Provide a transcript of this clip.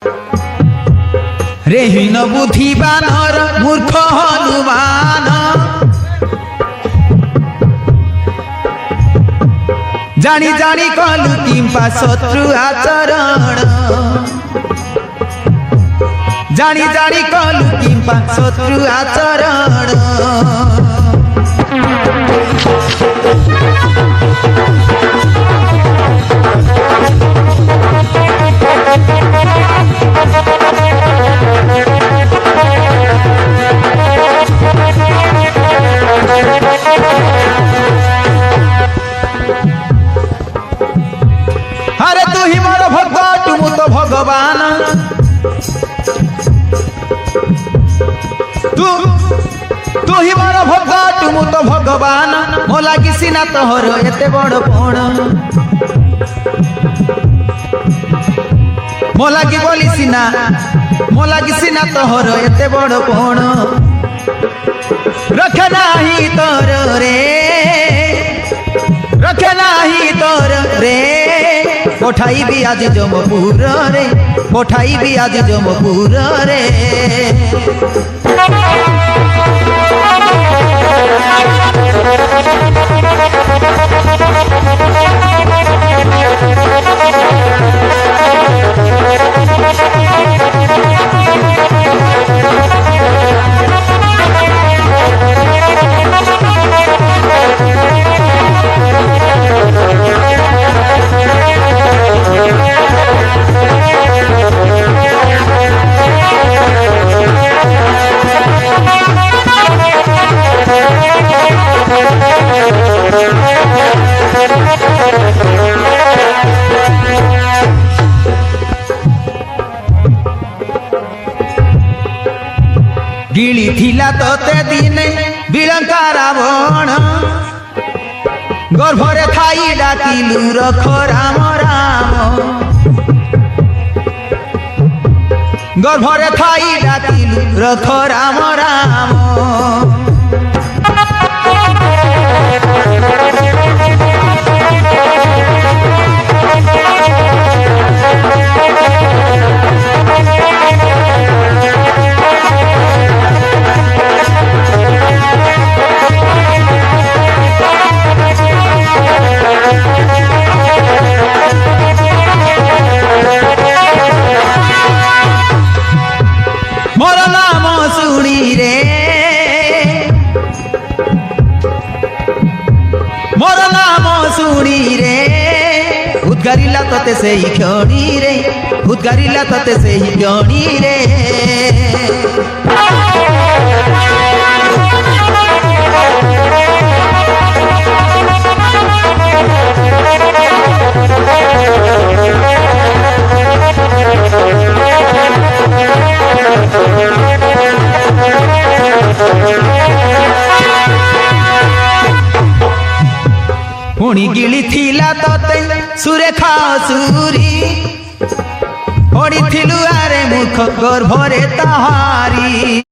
रे हীন বুদ্ধিবানর মূর্খ হনুমান জানি জানি কলু কিম্পা শত্রু আচরণ জানি জানি কলু কিম্পা শত্রু আচরণ अरे तू ही मोर भगत मु तो भगवान तू ही मोर भगत मु तो भगवान मो लागी सीना तोहर एते बड़ पण मो लागी बोली सीना मो लागी सीना तोहर एते बड़ पण रखे नाही तोर रे रखे नाही तोर रे पठाई भी आज जमपुर रे पठाई भी आज जमपुर रे गिली थिला तोते दिने बिलंका रावण गर्भरे थाई डाकिलु रख राम राम गर्भरे थाई डाकिलु रख राम राम मोर नाम सुनी रे मोर नाम सुनी रे उद्गारिला तते से ही क्षणी रे उद्गारिला तते से ही क्षणी रे पुणी गिली थिला तते सुरेखा सुरी पड़ी थिलु आरे मुख गर्भरे ताहारी।